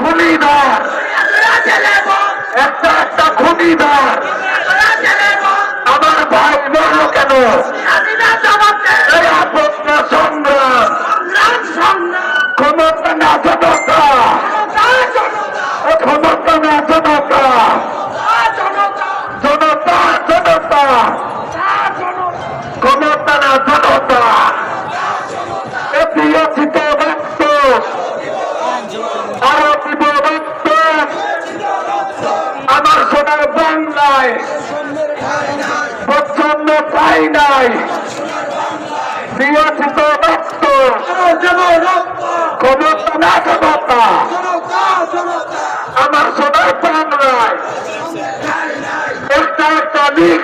খুনিদার, একটা একটা খুনিদার। আমার ভাই মরল কেন? এরা প্রশ্ন সংগ্রাম, ক্ষমতা না জনতা, ক্ষমতা না জনতা, জনতা জনতা, ক্ষমতা না জনতা। এপিওচিত রক্ত, আরো দিব রক্ত আমার সোনার বাংলায়, প্রচ্ছন্ন পাই নাই। বিয়োজিত রক্ত, ক্ষমতা না জনতা আমার সোনার বাংলায়, একটা একটা লিখ